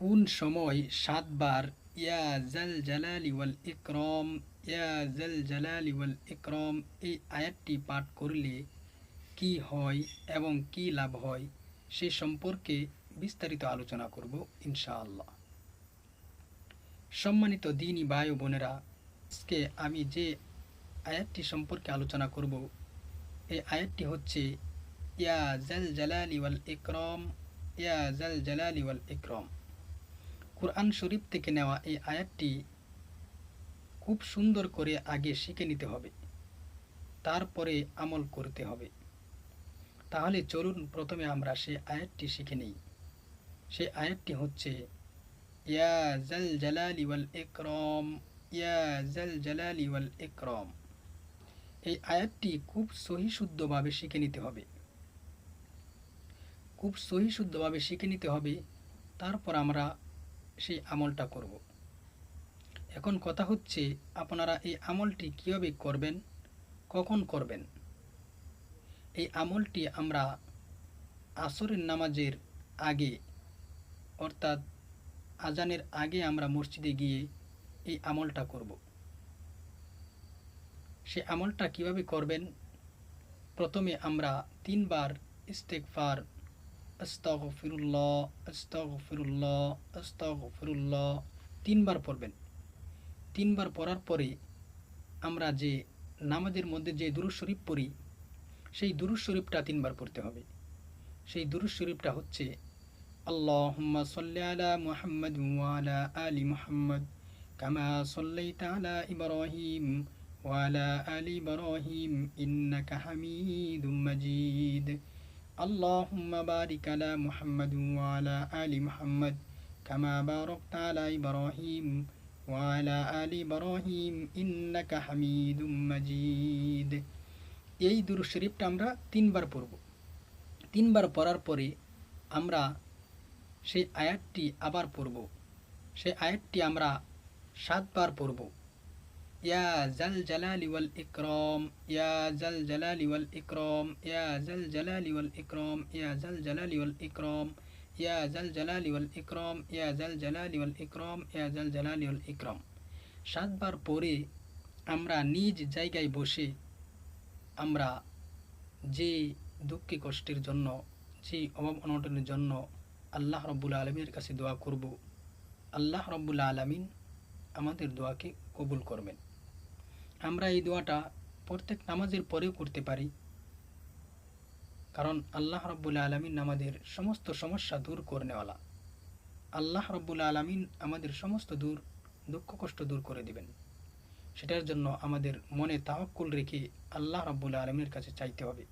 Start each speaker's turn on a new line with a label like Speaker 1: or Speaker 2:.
Speaker 1: কোন সময় ৭ বার ইয়া জাল জালালি ওয়াল ইকরাম ইয়া জাল জালালি ওয়াল ইকরাম এই আয়াতটি পাঠ করলে কি হয় এবং কি লাভ হয় সে সম্পর্কে বিস্তারিত আলোচনা করব ইনশাআল্লাহ। সম্মানিত দ্বীনী ভাই ও বোনেরা, আজকে আমি যে আয়াতটি সম্পর্কে আলোচনা করব এই আয়াতটি হচ্ছে ইয়া জাল জালালি ওয়াল ইকরাম ইয়া জাল জালালি ওয়াল ইকরাম। কুরআন শরীফ থেকে নেওয়া এই আয়াতটি খুব সুন্দর করে আগে শিখে নিতে হবে, তারপরে আমল করতে হবে। তাহলে চলুন প্রথমে আমরা সেই আয়াতটি শিখে নিই। সেই আয়াতটি হচ্ছে ইয়া জাল জালালি ওয়াল ইকরাম ইয়া জাল জালালি ওয়াল ইকরাম। এই আয়াতটি খুব সহি শুদ্ধভাবে শিখে নিতে হবে, খুব সহি শুদ্ধভাবে শিখে নিতে হবে, তারপর আমরা সেই আমলটা করব। এখন কথা হচ্ছে আপনারা এই আমলটি কীভাবে করবেন, কখন করবেন। এই আমলটি আমরা আসরের নামাজের আগে অর্থাৎ আজানের আগে আমরা মসজিদে গিয়ে এই আমলটা করব। সে আমলটা কিভাবে করবেন, প্রথমে আমরা 3 বার ইস্তেগফার আস্তাগফিরুল্লাহ আস্তাগফিরুল্লাহ আস্তাগফিরুল্লাহ 3 বার পড়বেন। 3 বার পড়ার পরে আমরা যে নামাজের মধ্যে যে দুরূদ শরীফ পড়ি সেই দুরূদ শরীফটা 3 বার পড়তে হবে। সেই দুরূদ শরীফটা হচ্ছে আল্লাহুম্মা সাল্লি আলা মুহাম্মাদ ওয়া আলা আলি মুহাম্মাদ কামা সাল্লাইতা আলা ইব্রাহিম ওয়া আলা আলি ইব্রাহিম ইন্নাকা হামিদুম মাজিদ। আল্লাহুম্মা বারিক আলা মুহাম্মাদ ওয়া আলা আলি মুহাম্মাদ কামা বারাকতা আলা ইব্রাহিম ওয়া আলা আলি ইব্রাহিম ইন্নাকা হামিদুম মাজিদ। এই দুরূদ শরীফটা আমরা 3 বার পড়ব। 3 বার পড়ার পরে আমরা সেই আয়াতটি আবার পড়ব। সেই আয়াতটি আমরা 7 বার পড়ব। ইয়া জাল জালালি ওয়াল ইকরাম ইয়া জাল জালালি ওয়াল ইকরাম ইয়া জাল জালালি ওয়াল ইকরাম ইয়া জাল জালালি ওয়াল ইকরাম ইয়া জাল জালালি ওয়াল ইকরাম ইয়া জাল জালালি ওয়াল ইকরাম ইয়া জাল জালালি ওয়াল ইকরাম 7 বার পরে আমরা নিজ জায়গায় বসে আমরা যে দুঃখে কষ্টের জন্য, যে অভাব অনটনের জন্য আল্লাহ রব্বুল আলমীর কাছে দোয়া করব, আল্লাহ রব্বুল আলমিন আমাদের দোয়াকে কবুল করবেন। আমরা এই দোয়াটা প্রত্যেক নামাজের পরেও করতে পারি, কারণ আল্লাহ রব্বুল আলমিন আমাদের সমস্ত সমস্যা দূর করনেওয়ালা। আল্লাহ রব্বুল আলমিন আমাদের সমস্ত দুঃখ কষ্ট দূর করে দিবেন। সেটার জন্য আমাদের মনে তাওয়াক্কুল রেখে আল্লাহ রব্বুল আলমীর কাছে চাইতে হবে।